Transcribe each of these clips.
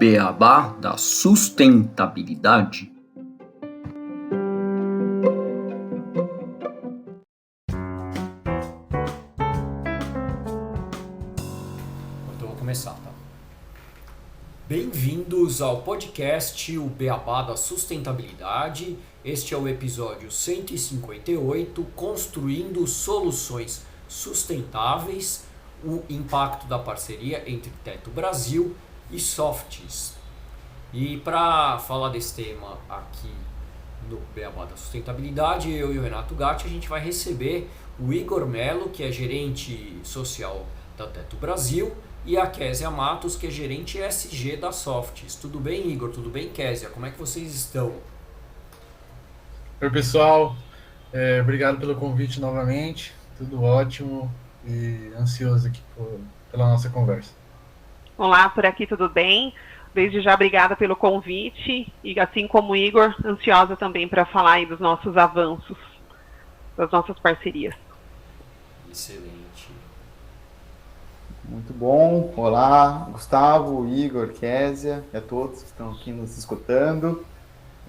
beabá da sustentabilidade. Então vou começar, tá? Bem-vindos ao podcast O Beabá da Sustentabilidade. Este é o episódio 158, Construindo Soluções Sustentáveis, o impacto da parceria entre Teto Brasil e Softs. E para falar desse tema aqui no Beabá da Sustentabilidade, eu e o Renato Gatti, a gente vai receber o Igor Mello, que é gerente social da Teto Brasil, e a Késia Matos, que é gerente ESG da Softs. Tudo bem, Igor? Tudo bem, Késia? Como é que vocês estão? Oi, pessoal. Obrigado pelo convite novamente. Tudo ótimo e ansioso aqui pela nossa conversa. Olá, por aqui tudo bem? Desde já, obrigada pelo convite e, assim como o Igor, ansiosa também para falar aí dos nossos avanços, das nossas parcerias. Excelente. Muito bom. Olá, Gustavo, Igor, Késia e a todos que estão aqui nos escutando.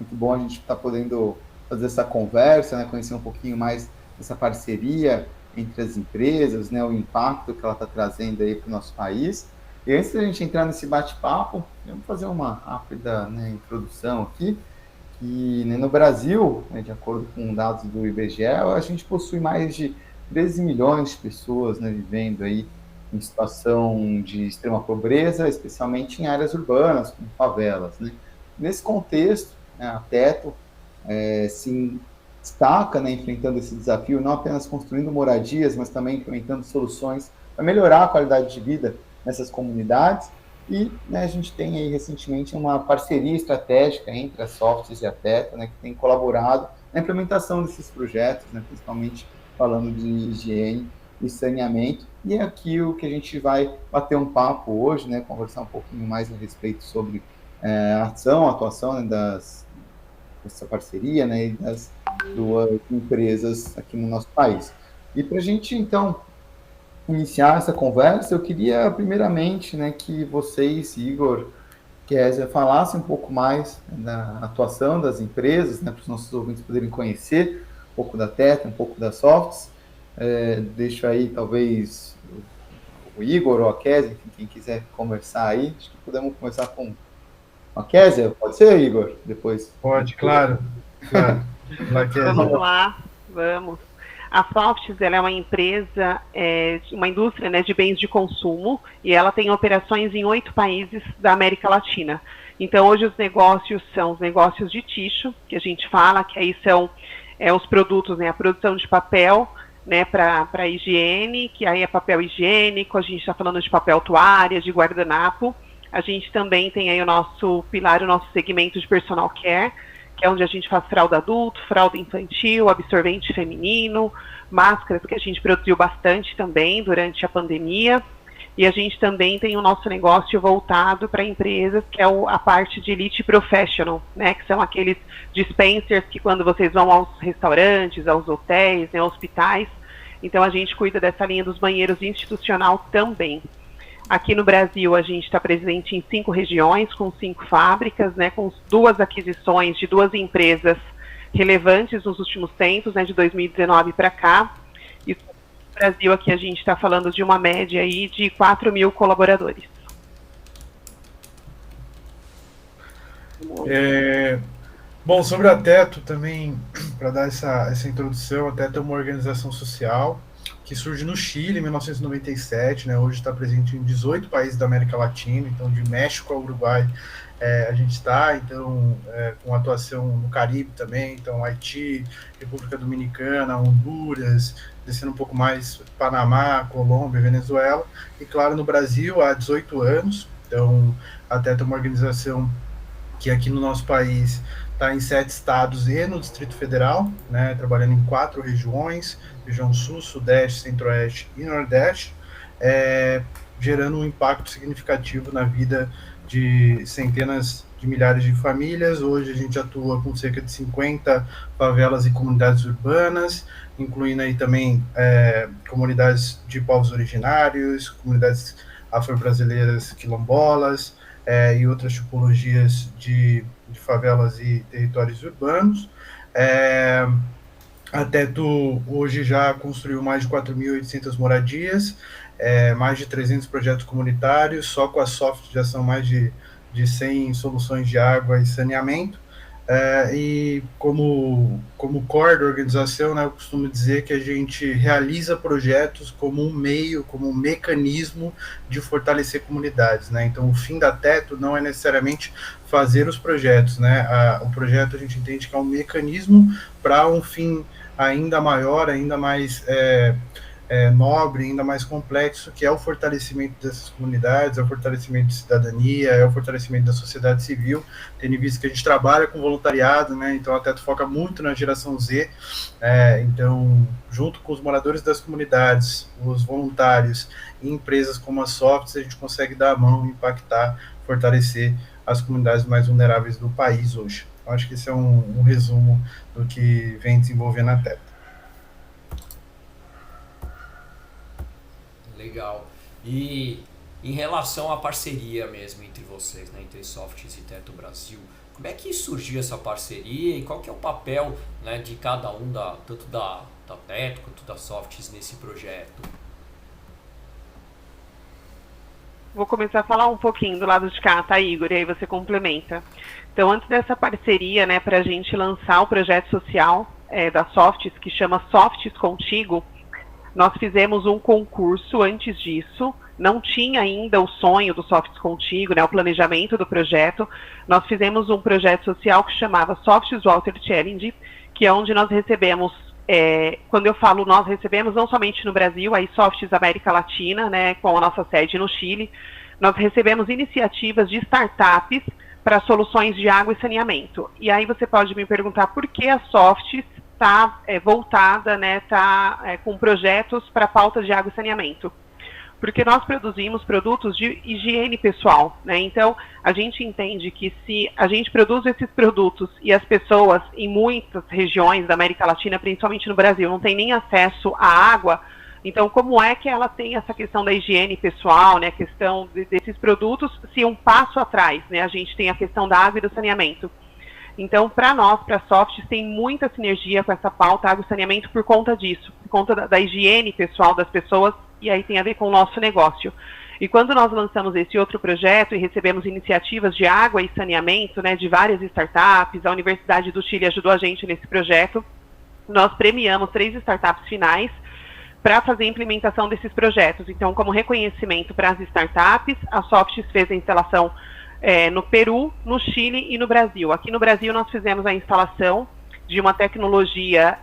Muito bom a gente estar podendo fazer essa conversa, né, conhecer um pouquinho mais dessa parceria entre as empresas, né, o impacto que ela está trazendo aí para o nosso país. E antes da gente entrar nesse bate-papo, vamos fazer uma rápida, né, introdução aqui. Que, né, no Brasil, né, de acordo com dados do IBGE, a gente possui mais de 13 milhões de pessoas, né, vivendo aí em situação de extrema pobreza, especialmente em áreas urbanas, como favelas, né? Nesse contexto, né, a Teto se destaca, né, enfrentando esse desafio, não apenas construindo moradias, mas também implementando soluções para melhorar a qualidade de vida nessas comunidades. E, né, a gente tem aí recentemente uma parceria estratégica entre a Softs e a Teto, né, que tem colaborado na implementação desses projetos, né, principalmente falando de higiene e saneamento. E é aqui o que a gente vai bater um papo hoje, né, conversar um pouquinho mais a respeito sobre a atuação, né, dessa parceria, né, e das duas empresas aqui no nosso país. E para a gente, então, iniciar essa conversa, eu queria, primeiramente, né, que vocês, Igor, Késia, falassem um pouco mais da atuação das empresas, né, para os nossos ouvintes poderem conhecer um pouco da Teto, um pouco da Softs. Deixo aí, talvez, o Igor ou a Késia, enfim, quem quiser conversar aí. Acho que podemos começar com a Késia, pode ser, Igor? Depois. Pode, claro. Vamos lá, vamos. A Softs, ela é uma empresa, uma indústria, né, de bens de consumo, e ela tem operações em 8 países da América Latina. Então, hoje os negócios são os negócios de tixo, que a gente fala, que aí são os produtos, né, a produção de papel, né, para higiene, que aí é papel higiênico, a gente está falando de papel toalha, de guardanapo. A gente também tem aí o nosso pilar, o nosso segmento de personal care, que é onde a gente faz fralda adulto, fralda infantil, absorvente feminino, máscaras, que a gente produziu bastante também durante a pandemia. E a gente também tem o nosso negócio voltado para empresas, que é a parte de Elite Professional, né, que são aqueles dispensers que quando vocês vão aos restaurantes, aos hotéis, né, hospitais, então a gente cuida dessa linha dos banheiros institucional também. Aqui no Brasil, a gente está presente em 5 regiões, com 5 fábricas, né, com 2 aquisições de 2 empresas relevantes nos últimos tempos, né, de 2019 para cá. E no Brasil, aqui a gente está falando de uma média aí de 4.000 colaboradores. Bom, sobre a Teto também, para dar essa introdução, a Teto é uma organização social que surge no Chile em 1997, né? Hoje está presente em 18 países da América Latina, então de México ao Uruguai a gente está, então com atuação no Caribe também, então Haiti, República Dominicana, Honduras, descendo um pouco mais Panamá, Colômbia, Venezuela, e claro, no Brasil há 18 anos, então a Teto é uma organização que aqui no nosso país está em 7 estados e no Distrito Federal, né, trabalhando em 4 regiões, região Sul, Sudeste, Centro-Oeste e Nordeste, gerando um impacto significativo na vida de centenas de milhares de famílias. Hoje a gente atua com cerca de 50 favelas e comunidades urbanas, incluindo aí também comunidades de povos originários, comunidades afro-brasileiras quilombolas, e outras tipologias de favelas e territórios urbanos. A Teto hoje já construiu mais de 4.800 moradias, mais de 300 projetos comunitários, só com a Soft já são mais de 100 soluções de água e saneamento. E como core da organização, né, eu costumo dizer que a gente realiza projetos como um meio, como um mecanismo de fortalecer comunidades, né? Então, o fim da Teto não é necessariamente fazer os projetos, né? O projeto a gente entende que é um mecanismo para um fim ainda maior, ainda mais nobre, ainda mais complexo, que é o fortalecimento dessas comunidades, é o fortalecimento de cidadania, é o fortalecimento da sociedade civil, tendo em vista que a gente trabalha com voluntariado, né, então a Teto foca muito na geração Z, então, junto com os moradores das comunidades, os voluntários e empresas como a Softs, a gente consegue dar a mão, impactar, fortalecer as comunidades mais vulneráveis do país hoje. Eu acho que esse é um resumo do que vem desenvolvendo a Teto. Legal. E em relação à parceria mesmo entre vocês, né, entre Softs e Teto Brasil, como é que surgiu essa parceria e qual que é o papel, né, de cada um, tanto da Teto quanto da Softs nesse projeto? Vou começar a falar um pouquinho do lado de cá, tá, Igor? E aí você complementa. Então, antes dessa parceria, né, para a gente lançar o projeto social da Softs, que chama Softs Contigo, nós fizemos um concurso antes disso, não tinha ainda o sonho do Softs Contigo, né, o planejamento do projeto. Nós fizemos um projeto social que chamava Softs Water Challenge, que é onde nós recebemos, quando eu falo nós recebemos, não somente no Brasil, aí Softs América Latina, né, com a nossa sede no Chile, nós recebemos iniciativas de startups para soluções de água e saneamento. E aí você pode me perguntar por que a Softs está voltada, né, com projetos para pautas de água e saneamento. Porque nós produzimos produtos de higiene pessoal, né? Então, a gente entende que se a gente produz esses produtos e as pessoas em muitas regiões da América Latina, principalmente no Brasil, não tem nem acesso à água, então como é que ela tem essa questão da higiene pessoal, né, a questão desses produtos, se um passo atrás, né, a gente tem a questão da água e do saneamento. Então, para nós, para a Softs, tem muita sinergia com essa pauta água e saneamento por conta disso, por conta da higiene pessoal das pessoas, e aí tem a ver com o nosso negócio. E quando nós lançamos esse outro projeto e recebemos iniciativas de água e saneamento, né, de várias startups, a Universidade do Chile ajudou a gente nesse projeto, nós premiamos 3 startups finais para fazer a implementação desses projetos. Então, como reconhecimento para as startups, a Softs fez a instalação no Peru, no Chile e no Brasil. Aqui no Brasil nós fizemos a instalação de uma tecnologia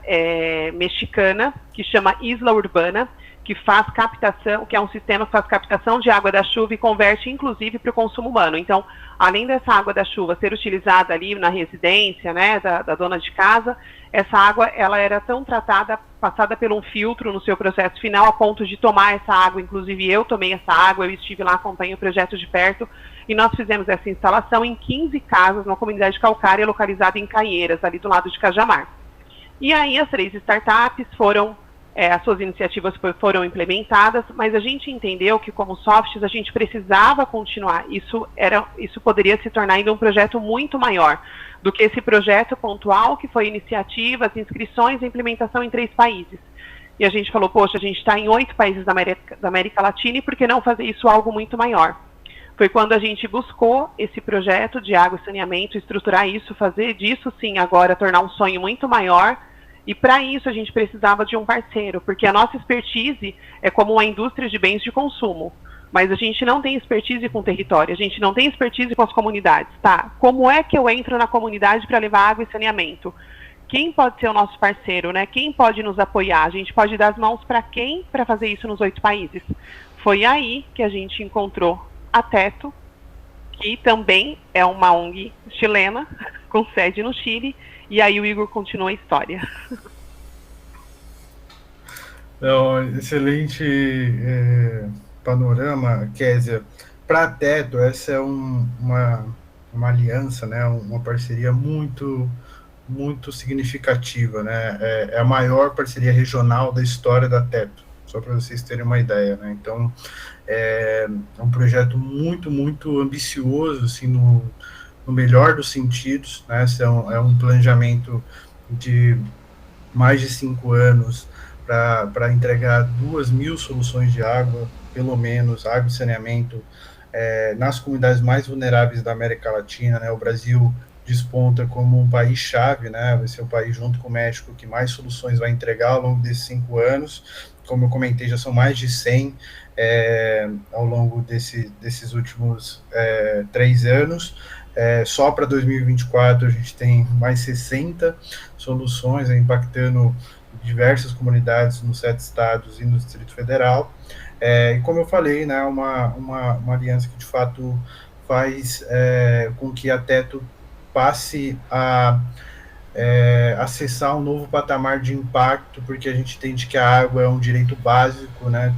mexicana que chama Isla Urbana, que faz captação, que é um sistema que faz captação de água da chuva e converte inclusive para o consumo humano. Então, além dessa água da chuva ser utilizada ali na residência, né, da dona de casa, essa água ela era tão tratada, passada por um filtro no seu processo final, a ponto de tomar essa água. Inclusive eu tomei essa água, eu estive lá, acompanhei o projeto de perto, e nós fizemos essa instalação em 15 casas, numa comunidade calcária localizada em Caieiras, ali do lado de Cajamar. E aí as 3 startups foram, as suas iniciativas foram implementadas, mas a gente entendeu que como Softs a gente precisava continuar. Isso poderia se tornar ainda um projeto muito maior do que esse projeto pontual, que foi iniciativas, inscrições e implementação em 3 países. E a gente falou, poxa, a gente está em 8 países da América Latina, e por que não fazer isso algo muito maior? Foi quando a gente buscou esse projeto de água e saneamento, estruturar isso, fazer disso sim agora tornar um sonho muito maior. E para isso a gente precisava de um parceiro, porque a nossa expertise é como uma indústria de bens de consumo, mas a gente não tem expertise com o território, a gente não tem expertise com as comunidades, tá? Como é que eu entro na comunidade para levar água e saneamento? Quem pode ser o nosso parceiro, né? Quem pode nos apoiar? A gente pode dar as mãos para quem para fazer isso nos 8 países? Foi aí que a gente encontrou a Teto, que também é uma ONG chilena, com sede no Chile, e aí o Igor continua a história. Excelente panorama, Kézia. Para a Teto, essa é uma aliança, né, uma parceria muito significativa, né? É a maior parceria regional da história da Teto. só para vocês terem uma ideia, né? Então, é um projeto muito, muito ambicioso, assim, no melhor dos sentidos, né? É um planejamento de mais de 5 anos para entregar 2.000 soluções de água, pelo menos, água e saneamento, nas comunidades mais vulneráveis da América Latina, né? O Brasil desponta como um país-chave, né? Vai ser o país, junto com o México, que mais soluções vai entregar ao longo desses 5 anos. Como eu comentei, já são mais de 100 ao longo desses últimos 3 anos. Só para 2024 a gente tem mais 60 soluções impactando diversas comunidades nos 7 estados e no Distrito Federal. E como eu falei, né, uma aliança que de fato faz com que a Teto passe a acessar um novo patamar de impacto, porque a gente entende que a água é um direito básico, né?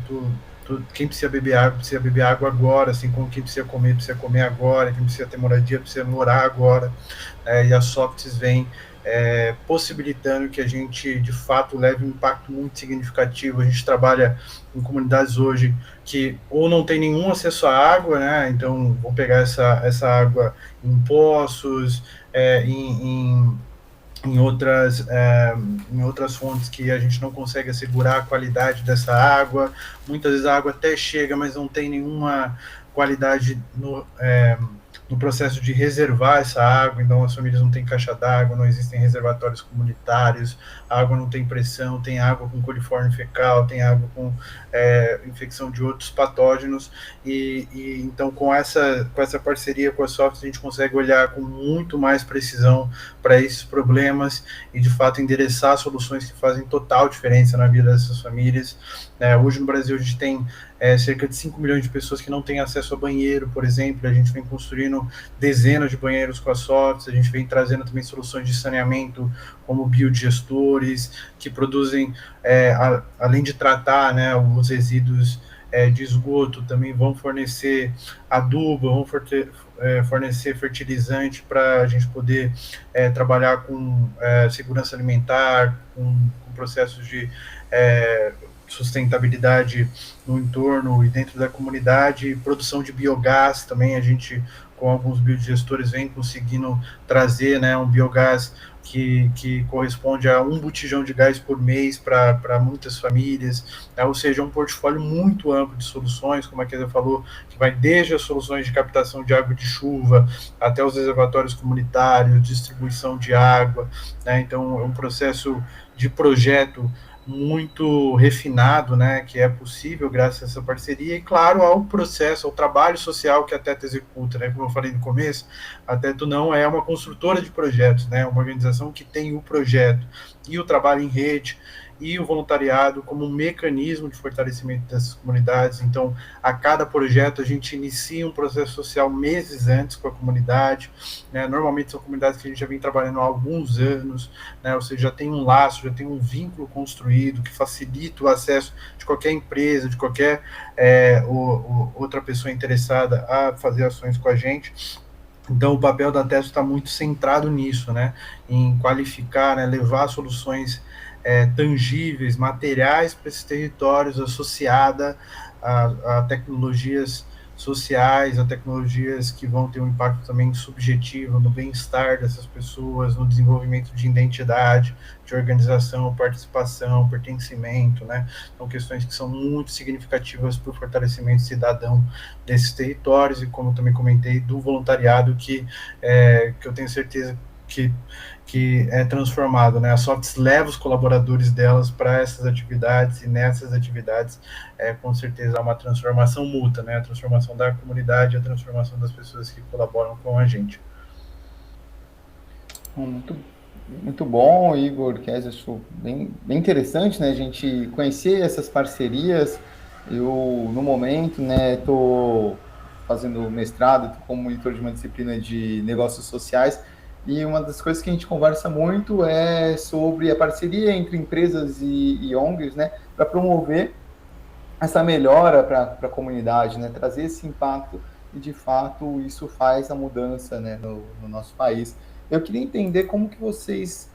Quem precisa beber água agora, assim como quem precisa comer agora, quem precisa ter moradia, precisa morar agora, e a Softs vem possibilitando que a gente, de fato, leve um impacto muito significativo. A gente trabalha em comunidades hoje que ou não tem nenhum acesso à água, né? Então, vão pegar essa água em poços, em outras fontes que a gente não consegue assegurar a qualidade dessa água. Muitas vezes a água até chega, mas não tem nenhuma qualidade no processo de reservar essa água, então as famílias não têm caixa d'água, não existem reservatórios comunitários, a água não tem pressão, tem água com coliforme fecal, tem água com infecção de outros patógenos, e então com essa parceria com a Softs a gente consegue olhar com muito mais precisão para esses problemas e de fato endereçar soluções que fazem total diferença na vida dessas famílias. Hoje no Brasil a gente tem cerca de 5 milhões de pessoas que não têm acesso a banheiro, por exemplo. A gente vem construindo dezenas de banheiros com a Softs, a gente vem trazendo também soluções de saneamento como biodigestores, que produzem, além de tratar, né, os resíduos de esgoto, também vão fornecer adubo, vão fornecer fertilizante para a gente poder trabalhar com segurança alimentar, com processos de sustentabilidade no entorno e dentro da comunidade, produção de biogás também. A gente, com alguns biodigestores, vem conseguindo trazer, né, um biogás que corresponde a 1 botijão de gás por mês para muitas famílias, ou seja, um portfólio muito amplo de soluções, como a Kézia falou, que vai desde as soluções de captação de água de chuva até os reservatórios comunitários, distribuição de água, né? Então é um processo de projeto muito refinado, né, que é possível graças a essa parceria, e claro, ao processo, ao trabalho social que a Teto executa, né, como eu falei no começo, a Teto não é uma construtora de projetos, né, é uma organização que tem o projeto e o trabalho em rede e o voluntariado como um mecanismo de fortalecimento dessas comunidades. Então, a cada projeto a gente inicia um processo social meses antes com a comunidade, né? Normalmente são comunidades que a gente já vem trabalhando há alguns anos, né? Ou seja, já tem um laço, já tem um vínculo construído que facilita o acesso de qualquer empresa, de qualquer outra pessoa interessada a fazer ações com a gente. Então, o papel da Teto está muito centrado nisso, né? Em qualificar, né? Levar soluções tangíveis, materiais para esses territórios, associada a tecnologias sociais, a tecnologias que vão ter um impacto também subjetivo no bem-estar dessas pessoas, no desenvolvimento de identidade, de organização, participação, pertencimento, né? São questões que são muito significativas para o fortalecimento cidadão desses territórios, e como também comentei, do voluntariado que eu tenho certeza que é transformado, né? A Softs leva os colaboradores delas para essas atividades, e nessas atividades, com certeza, há uma transformação mútua, né? A transformação da comunidade, a transformação das pessoas que colaboram com a gente. Muito, muito bom, Igor, que acho bem interessante, né? A gente conhecer essas parcerias. Eu, no momento, né, estou fazendo mestrado, tô como monitor de uma disciplina de negócios sociais. E uma das coisas que a gente conversa muito é sobre a parceria entre empresas e ONGs, né, para promover essa melhora para a comunidade, né, trazer esse impacto, e de fato isso faz a mudança, né, no nosso país. Eu queria entender como que vocês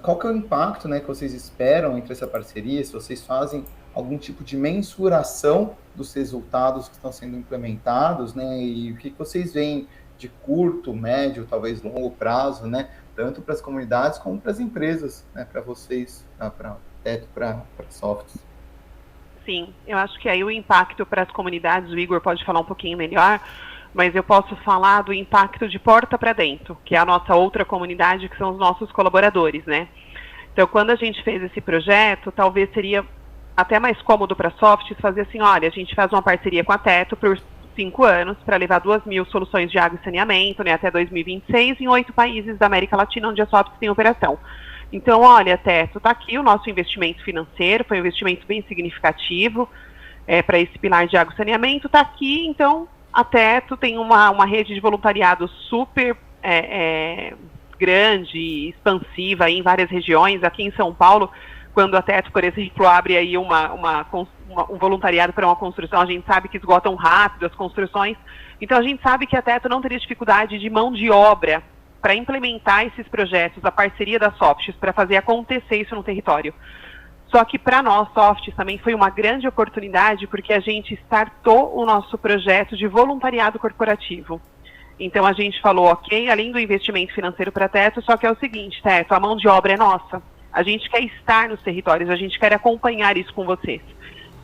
qual que é o impacto, né, que vocês esperam entre essa parceria, se vocês fazem algum tipo de mensuração dos resultados que estão sendo implementados, né, e o que vocês veem de curto, médio, talvez longo prazo, né, tanto para as comunidades como para as empresas, né, para vocês, para Teto, para Softs. Sim, eu acho que aí o impacto para as comunidades, o Igor pode falar um pouquinho melhor, mas eu posso falar do impacto de porta para dentro, que é a nossa outra comunidade, que são os nossos colaboradores, né? Então, quando a gente fez esse projeto, talvez seria até mais cômodo para a Softs fazer assim, olha, a gente faz uma parceria com a Teto por 5 anos para levar 2.000 soluções de água e saneamento, né, até 2026, em 8 países da América Latina, onde a Softs tem operação. Então, olha, Teto, está aqui o nosso investimento financeiro, foi um investimento bem significativo para esse pilar de água e saneamento, está aqui, então, a Teto tem uma rede de voluntariado super grande, expansiva em várias regiões. Aqui em São Paulo, quando a Teto, por exemplo, abre aí um voluntariado para uma construção, a gente sabe que esgotam rápido as construções, então a gente sabe que a Teto não teria dificuldade de mão de obra para implementar esses projetos, a parceria da Softs, para fazer acontecer isso no território. Só que para nós, Softs, também foi uma grande oportunidade, porque a gente startou o nosso projeto de voluntariado corporativo. Então a gente falou, ok, além do investimento financeiro para a Teto, só que é o seguinte, Teto, a mão de obra é nossa. A gente quer estar nos territórios, a gente quer acompanhar isso com vocês.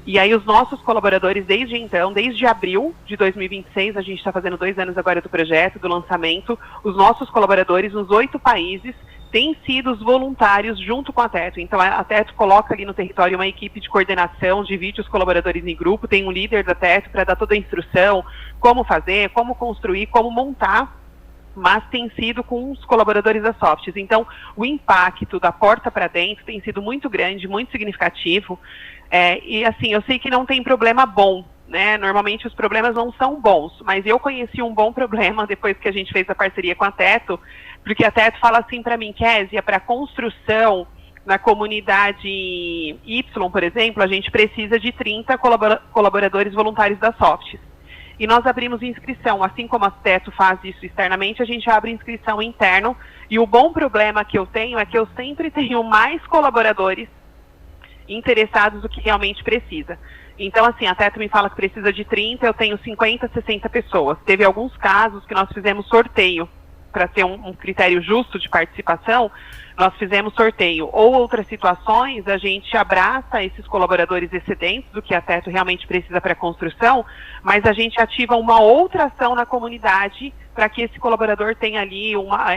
E aí os nossos colaboradores, desde então, desde abril de 2026, a gente está fazendo 2 anos agora do projeto, do lançamento, os nossos colaboradores nos 8 países têm sido os voluntários junto com a Teto. Então a Teto coloca ali no território uma equipe de coordenação, divide os colaboradores em grupo, tem um líder da Teto para dar toda a instrução, como fazer, como construir, como montar, mas tem sido com os colaboradores da Softs. Então, o impacto da porta para dentro tem sido muito grande, muito significativo, e assim, eu sei que não tem problema bom, né? Normalmente os problemas não são bons, mas eu conheci um bom problema depois que a gente fez a parceria com a Teto, porque a Teto fala assim para mim, Kézia, para construção na comunidade Y, por exemplo, a gente precisa de 30 colaboradores voluntários da Softs. E nós abrimos inscrição, assim como a Teto faz isso externamente, a gente abre inscrição interno, e o bom problema que eu tenho é que eu sempre tenho mais colaboradores interessados do que realmente precisa. Então, assim, a Teto me fala que precisa de 30, eu tenho 50, 60 pessoas. Teve alguns casos que nós fizemos sorteio, para ter um critério justo de participação, nós fizemos sorteio. Ou outras situações, a gente abraça esses colaboradores excedentes do que a Teto realmente precisa para a construção, mas a gente ativa uma outra ação na comunidade para que esse colaborador tenha ali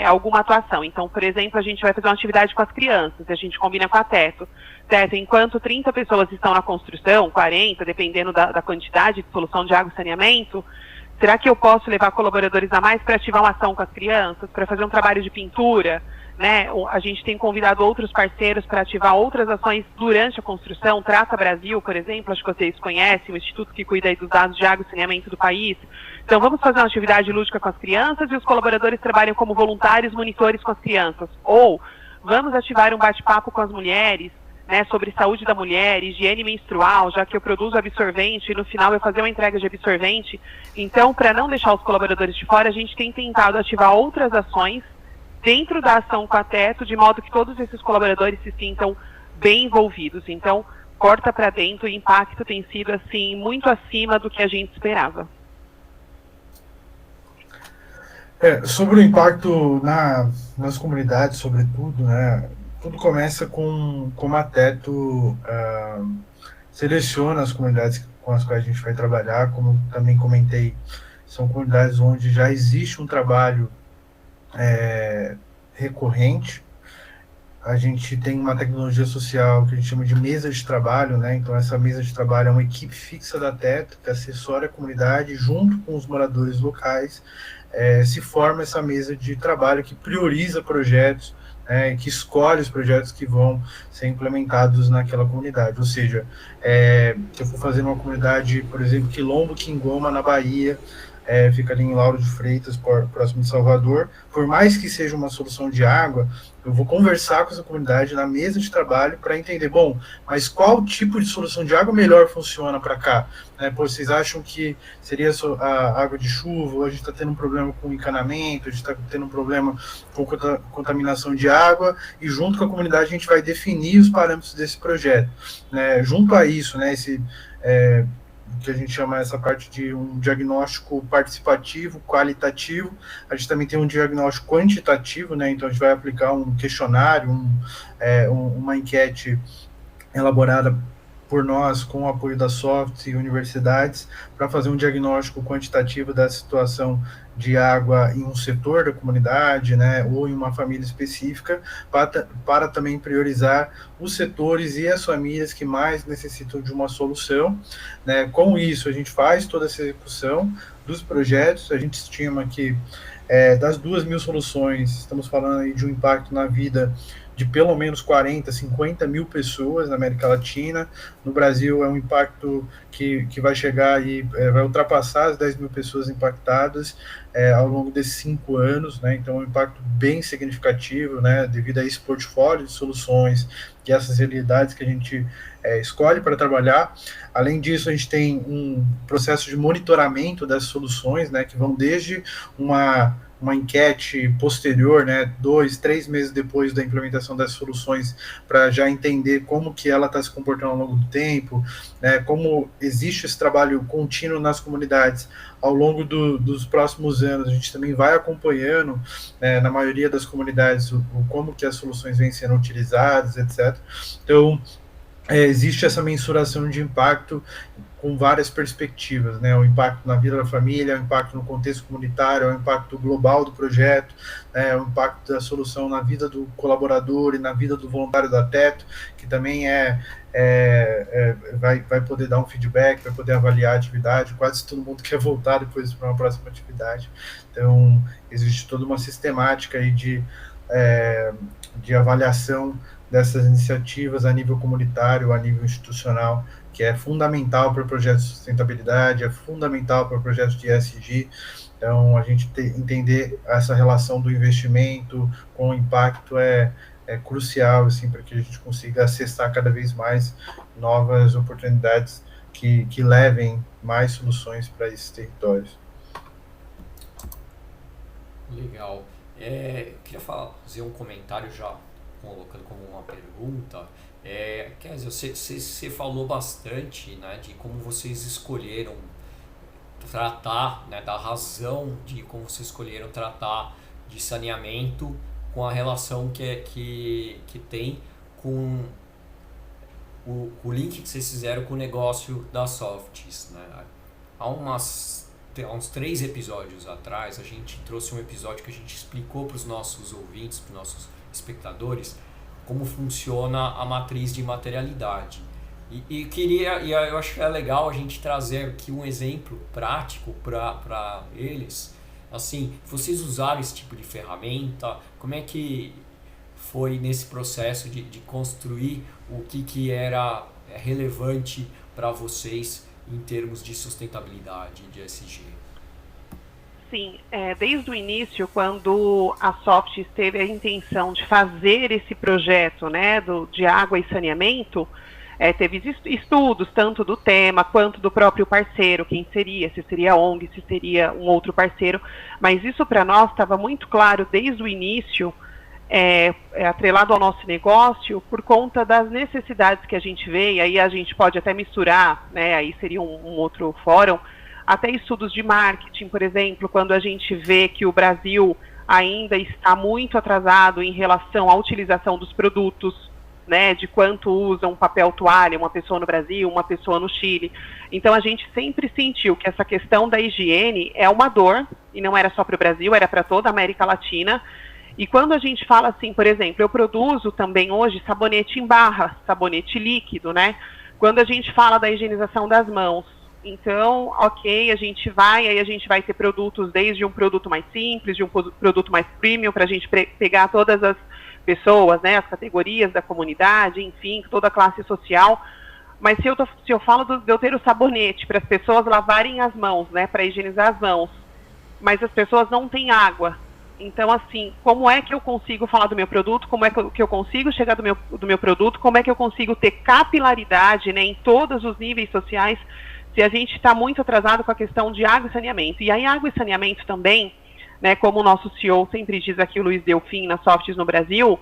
alguma atuação. Então, por exemplo, a gente vai fazer uma atividade com as crianças, a gente combina com a Teto. Teto, enquanto 30 pessoas estão na construção, 40, dependendo da quantidade de solução de água e saneamento, será que eu posso levar colaboradores a mais para ativar uma ação com as crianças, para fazer um trabalho de pintura, né? A gente tem convidado outros parceiros para ativar outras ações durante a construção. Trata Brasil, por exemplo, acho que vocês conhecem, o instituto que cuida aí dos dados de água e saneamento do país. Então vamos fazer uma atividade lúdica com as crianças e os colaboradores trabalham como voluntários monitores com as crianças. Ou vamos ativar um bate-papo com as mulheres, né, sobre saúde da mulher, higiene menstrual, já que eu produzo absorvente e no final eu fazer uma entrega de absorvente. Então, para não deixar os colaboradores de fora, a gente tem tentado ativar outras ações dentro da ação com a Teto, de modo que todos esses colaboradores se sintam bem envolvidos. Então, porta para dentro, o impacto tem sido assim muito acima do que a gente esperava. Sobre o impacto nas comunidades, sobretudo, né? Tudo começa com como a Teto seleciona as comunidades com as quais a gente vai trabalhar. Como também comentei, são comunidades onde já existe um trabalho recorrente. A gente tem uma tecnologia social que a gente chama de mesa de trabalho, né? Então essa mesa de trabalho é uma equipe fixa da Teto que assessora a comunidade junto com os moradores locais. Se forma essa mesa de trabalho que prioriza projetos, que escolhe os projetos que vão ser implementados naquela comunidade. Ou seja, se eu for fazer uma comunidade, por exemplo, Quilombo Quingoma, na Bahia, fica ali em Lauro de Freitas, próximo de Salvador. Por mais que seja uma solução de água, eu vou conversar com essa comunidade na mesa de trabalho para entender, bom, mas qual tipo de solução de água melhor funciona para cá? Pô, vocês acham que seria a água de chuva, ou a gente está tendo um problema com encanamento, a gente está tendo um problema com contaminação de água, e junto com a comunidade a gente vai definir os parâmetros desse projeto. Junto a isso, que a gente chama essa parte de um diagnóstico participativo, qualitativo, a gente também tem um diagnóstico quantitativo, então a gente vai aplicar um questionário, uma enquete elaborada por nós, com o apoio da Soft e universidades, para fazer um diagnóstico quantitativo da situação de água em um setor da comunidade, ou em uma família específica, para também priorizar os setores e as famílias que mais necessitam de uma solução. Com isso, a gente faz toda essa execução dos projetos. A gente estima que das 2.000 soluções, estamos falando aí de um impacto na vida de pelo menos 40, 50 mil pessoas na América Latina. No Brasil é um impacto que vai chegar e vai ultrapassar as 10 mil pessoas impactadas ao longo desses 5 anos, então é um impacto bem significativo, devido a esse portfólio de soluções e essas realidades que a gente escolhe para trabalhar. Além disso, a gente tem um processo de monitoramento das soluções, que vão desde uma enquete posterior, 2, 3 meses depois da implementação das soluções, para já entender como que ela está se comportando ao longo do tempo, como existe esse trabalho contínuo nas comunidades ao longo dos próximos anos. A gente também vai acompanhando, na maioria das comunidades, como que as soluções vêm sendo utilizadas, etc. Então, existe essa mensuração de impacto com várias perspectivas, o impacto na vida da família, o impacto no contexto comunitário, o impacto global do projeto, o impacto da solução na vida do colaborador e na vida do voluntário da Teto, que também vai poder dar um feedback, vai poder avaliar a atividade. Quase todo mundo quer voltar depois para uma próxima atividade. Então, existe toda uma sistemática aí de avaliação dessas iniciativas a nível comunitário, a nível institucional, que é fundamental para projetos de sustentabilidade, é fundamental para projetos de ESG. Então, a gente entender essa relação do investimento com o impacto é crucial, assim, para que a gente consiga acessar cada vez mais novas oportunidades que levem mais soluções para esses territórios. Legal. Queria fazer um comentário já, colocando como uma pergunta. Quer dizer, você falou bastante, de como vocês escolheram tratar, da razão de como vocês escolheram tratar de saneamento, com a relação que tem com o link que vocês fizeram com o negócio da Softs, Há uns 3 episódios atrás, a gente trouxe um episódio que a gente explicou para os nossos ouvintes, para os nossos espectadores, como funciona a matriz de materialidade. E eu acho que é legal a gente trazer aqui um exemplo prático para eles. Assim, vocês usaram esse tipo de ferramenta? Como é que foi nesse processo de construir o que era relevante para vocês em termos de sustentabilidade, de ESG? Sim, desde o início, quando a Soft teve a intenção de fazer esse projeto, de água e saneamento, teve estudos tanto do tema quanto do próprio parceiro, quem seria, se seria a ONG, se seria um outro parceiro, mas isso para nós estava muito claro desde o início, atrelado ao nosso negócio, por conta das necessidades que a gente vê, e aí a gente pode até misturar, aí seria um outro fórum, até estudos de marketing, por exemplo, quando a gente vê que o Brasil ainda está muito atrasado em relação à utilização dos produtos, de quanto usa um papel toalha, uma pessoa no Brasil, uma pessoa no Chile. Então a gente sempre sentiu que essa questão da higiene é uma dor, e não era só para o Brasil, era para toda a América Latina. E quando a gente fala assim, por exemplo, eu produzo também hoje sabonete em barra, sabonete líquido, Quando a gente fala da higienização das mãos, então, ok, a gente vai ter produtos desde um produto mais simples, de um produto mais premium, para a gente pegar todas as pessoas, as categorias da comunidade, enfim, toda a classe social, Mas se eu falo de eu ter o sabonete para as pessoas lavarem as mãos, né, para higienizar as mãos, mas as pessoas não têm água. Então, assim, como é que eu consigo falar do meu produto? Como é que eu consigo chegar do meu produto? Como é que eu consigo ter capilaridade, né, em todos os níveis sociais, se a gente está muito atrasado com a questão de água e saneamento? E aí, água e saneamento também, né, como o nosso CEO sempre diz aqui, o Luiz Delfim, na Softs no Brasil,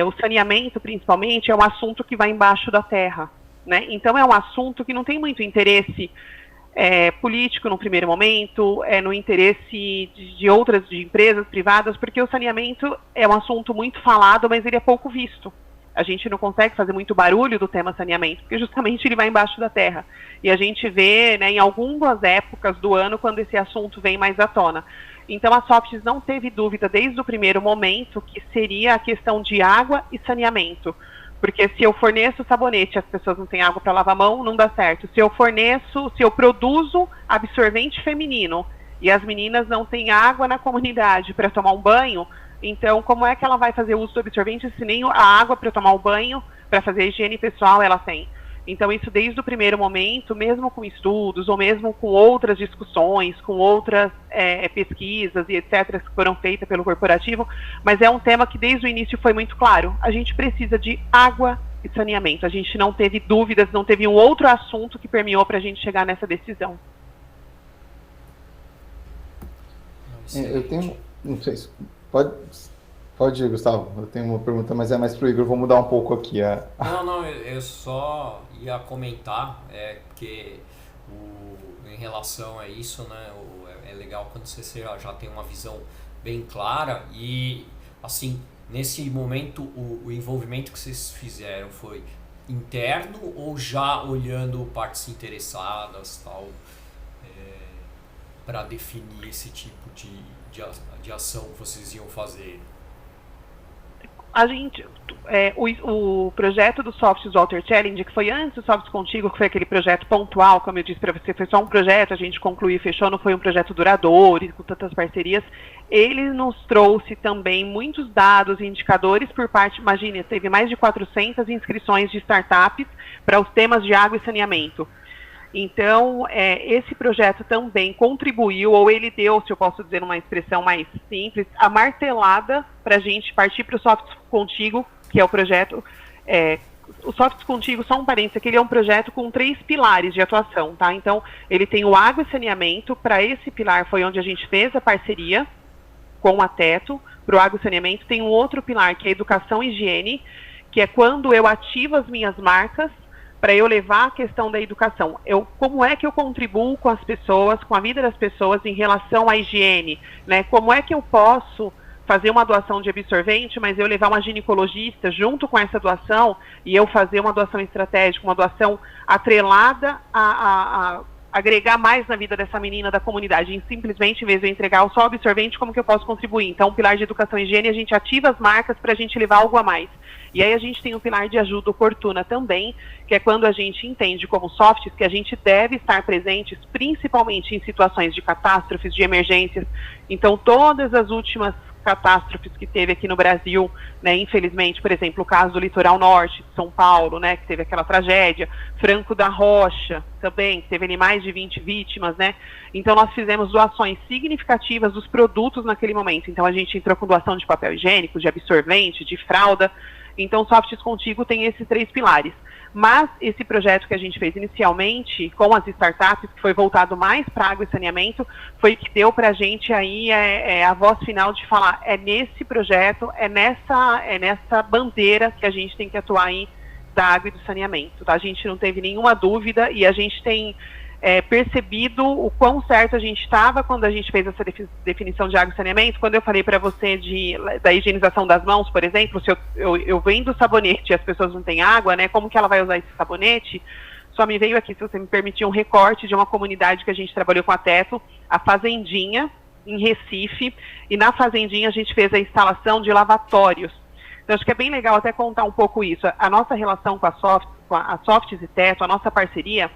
o saneamento, principalmente, é um assunto que vai embaixo da terra, né? Então, é um assunto que não tem muito interesse político no primeiro momento, no interesse de outras empresas privadas, porque o saneamento é um assunto muito falado, mas ele é pouco visto. A gente não consegue fazer muito barulho do tema saneamento, porque justamente ele vai embaixo da terra. E a gente vê, né, em algumas épocas do ano quando esse assunto vem mais à tona. Então a Softs não teve dúvida desde o primeiro momento que seria a questão de água e saneamento. Porque se eu forneço sabonete e as pessoas não têm água para lavar a mão, não dá certo. Se eu produzo absorvente feminino e as meninas não têm água na comunidade para tomar um banho, então como é que ela vai fazer uso do absorvente se nem a água para tomar o banho, para fazer a higiene pessoal ela tem? Então isso desde o primeiro momento, mesmo com estudos, ou mesmo com outras discussões, com outras pesquisas e etc. que foram feitas pelo corporativo, mas é um tema que desde o início foi muito claro. A gente precisa de água e saneamento. A gente não teve dúvidas, não teve um outro assunto que permeou para a gente chegar nessa decisão. Eu tenho... Não sei se... Pode, Gustavo. Eu tenho uma pergunta, mas é mais pro Igor. Vou mudar um pouco aqui. Não, eu só ia comentar que em relação a isso, né, é legal quando você já tem uma visão bem clara e, assim, nesse momento o envolvimento que vocês fizeram foi interno ou já olhando partes interessadas, tal, para definir esse tipo de ação que vocês iam fazer? A gente, o projeto do Softs Water Challenge, que foi antes do Softs Contigo, que foi aquele projeto pontual, como eu disse para você, foi só um projeto, a gente concluiu e fechou, não foi um projeto duradouro, com tantas parcerias, ele nos trouxe também muitos dados e indicadores por parte, imagine, teve mais de 400 inscrições de startups para os temas de água e saneamento. Então, esse projeto também contribuiu, ou ele deu, se eu posso dizer uma expressão mais simples, a martelada para a gente partir para o Softs Contigo, que é o projeto. O Softs Contigo, só um parênteses, que ele é um projeto com 3 pilares de atuação, tá? Então, ele tem o água e saneamento, para esse pilar foi onde a gente fez a parceria com a Teto, para o água e saneamento. Tem um outro pilar, que é a educação e higiene, que é quando eu ativo as minhas marcas, para eu levar a questão da educação. Como é que eu contribuo com as pessoas, com a vida das pessoas em relação à higiene, né? Como é que eu posso fazer uma doação de absorvente, mas eu levar uma ginecologista junto com essa doação e eu fazer uma doação estratégica, uma doação atrelada a agregar mais na vida dessa menina da comunidade, e simplesmente, em vez de eu entregar só o absorvente, como que eu posso contribuir? Então, o pilar de educação e higiene, a gente ativa as marcas para a gente levar algo a mais. E aí a gente tem um pilar de ajuda oportuna também, que é quando a gente entende como Softs que a gente deve estar presentes, principalmente em situações de catástrofes, de emergências. Então, todas as últimas catástrofes que teve aqui no Brasil, né, infelizmente, por exemplo, o caso do Litoral Norte de São Paulo, né, que teve aquela tragédia, Franco da Rocha também, que teve ali mais de 20 vítimas, né, então nós fizemos doações significativas dos produtos naquele momento. Então a gente entrou com doação de papel higiênico, de absorvente, de fralda. Então o Softs Contigo tem esses 3 pilares. Mas esse projeto que a gente fez inicialmente com as startups, que foi voltado mais para água e saneamento, foi que deu para a gente aí a voz final de falar, nesse projeto, nessa bandeira que a gente tem que atuar aí da água e do saneamento. Tá? A gente não teve nenhuma dúvida e a gente tem percebido o quão certo a gente estava quando a gente fez essa definição de água e saneamento. Quando eu falei para você da higienização das mãos, por exemplo, se eu vendo sabonete e as pessoas não têm água, né, como que ela vai usar esse sabonete? Só me veio aqui, se você me permitir, um recorte de uma comunidade que a gente trabalhou com a Teto, a Fazendinha, em Recife, e na Fazendinha a gente fez a instalação de lavatórios. Então acho que é bem legal até contar um pouco isso. A nossa relação com a Softs e Teto, a nossa parceria,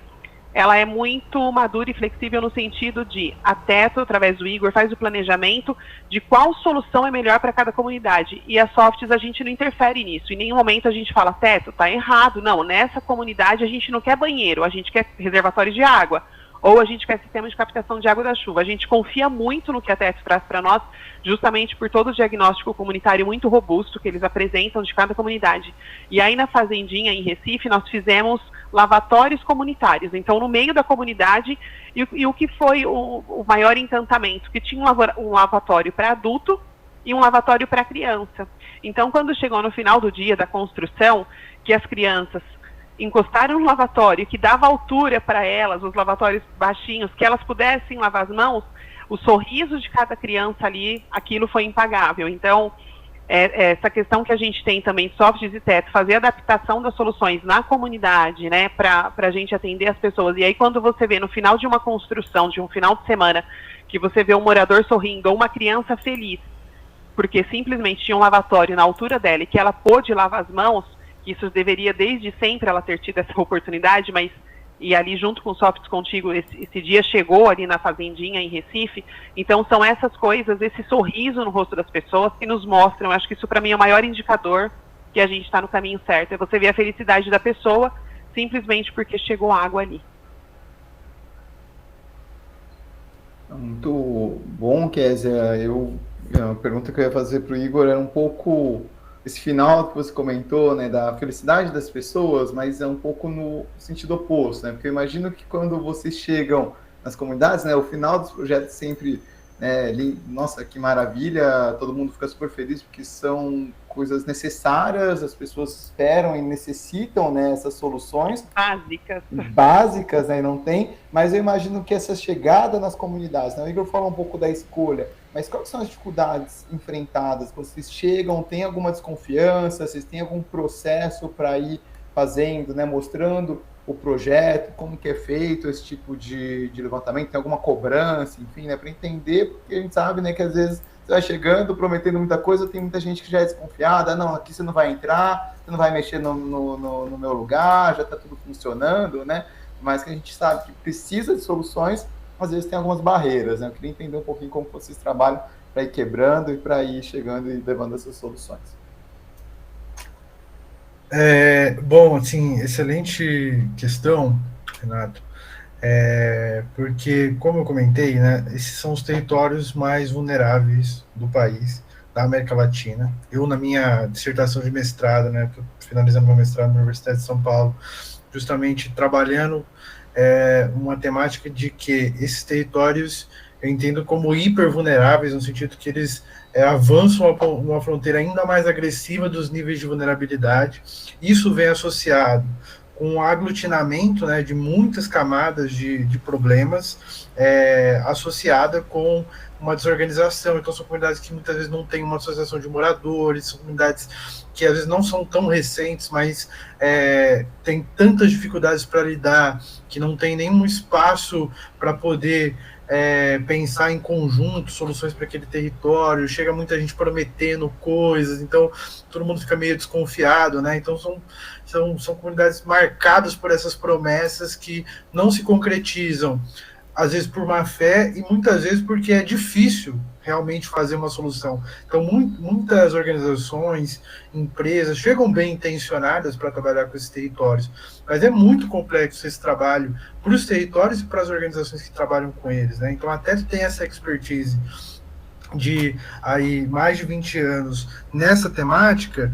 ela é muito madura e flexível no sentido de a Teto, através do Igor, faz o planejamento de qual solução é melhor para cada comunidade. E a Softs, a gente não interfere nisso. Em nenhum momento a gente fala, Teto, tá errado. Não, nessa comunidade a gente não quer banheiro, a gente quer reservatório de água. Ou a gente quer sistema de captação de água da chuva. A gente confia muito no que a Teto traz para nós, justamente por todo o diagnóstico comunitário muito robusto que eles apresentam de cada comunidade. E aí na Fazendinha, em Recife, nós fizemos lavatórios comunitários. Então, no meio da comunidade, e o que foi o maior encantamento? Que tinha um lavatório para adulto e um lavatório para criança. Então, quando chegou no final do dia da construção, que as crianças encostaram no lavatório, que dava altura para elas, os lavatórios baixinhos, que elas pudessem lavar as mãos, o sorriso de cada criança ali, aquilo foi impagável. Então, essa questão que a gente tem também de Softs e Teto, fazer adaptação das soluções na comunidade, né, para a gente atender as pessoas. E aí, quando você vê no final de uma construção, de um final de semana, que você vê um morador sorrindo ou uma criança feliz, porque simplesmente tinha um lavatório na altura dela e que ela pôde lavar as mãos, isso deveria desde sempre ela ter tido essa oportunidade, mas e ali junto com o Softs Contigo, esse dia chegou ali na Fazendinha em Recife. Então são essas coisas, esse sorriso no rosto das pessoas que nos mostram, acho que isso para mim é o maior indicador que a gente está no caminho certo, é você ver a felicidade da pessoa simplesmente porque chegou água ali. Muito bom, Kézia. A pergunta que eu ia fazer para o Igor era um pouco esse final que você comentou, né, da felicidade das pessoas, mas é um pouco no sentido oposto, né, porque eu imagino que quando vocês chegam nas comunidades, né, o final dos projetos sempre, né, nossa, que maravilha, todo mundo fica super feliz porque são coisas necessárias, as pessoas esperam e necessitam, né, essas soluções básicas, né, e não tem, mas eu imagino que essa chegada nas comunidades, né, o Igor fala um pouco da escolha, mas quais são as dificuldades enfrentadas? Quando vocês chegam, tem alguma desconfiança? Vocês têm algum processo para ir fazendo, né, mostrando o projeto, como que é feito esse tipo de levantamento? Tem alguma cobrança, enfim, né, para entender, porque a gente sabe, né, que às vezes você vai chegando, prometendo muita coisa, tem muita gente que já é desconfiada, não, aqui você não vai entrar, você não vai mexer no meu lugar, já está tudo funcionando, né? Mas que a gente sabe que precisa de soluções, às vezes tem algumas barreiras, né? Eu queria entender um pouquinho como vocês trabalham para ir quebrando e para ir chegando e levando essas soluções. Bom, assim, excelente questão, Renato, porque, como eu comentei, né, esses são os territórios mais vulneráveis do país, da América Latina. Eu, na minha dissertação de mestrado, né, finalizando meu mestrado na Universidade de São Paulo, justamente trabalhando uma temática de que esses territórios eu entendo como hipervulneráveis, no sentido que eles avançam uma fronteira ainda mais agressiva dos níveis de vulnerabilidade. Isso vem associado com o aglutinamento, né, de muitas camadas de problemas, associada com uma desorganização. Então são comunidades que muitas vezes não têm uma associação de moradores, são comunidades que às vezes não são tão recentes, mas têm tantas dificuldades para lidar, que não tem nenhum espaço para poder pensar em conjunto, soluções para aquele território, chega muita gente prometendo coisas, então todo mundo fica meio desconfiado, né? Então são comunidades marcadas por essas promessas que não se concretizam, às vezes por má fé e muitas vezes porque é difícil realmente fazer uma solução. Então muitas organizações, empresas chegam bem intencionadas para trabalhar com esses territórios, mas é muito complexo esse trabalho para os territórios e para as organizações que trabalham com eles, né? Então até tem essa expertise de aí mais de 20 anos nessa temática,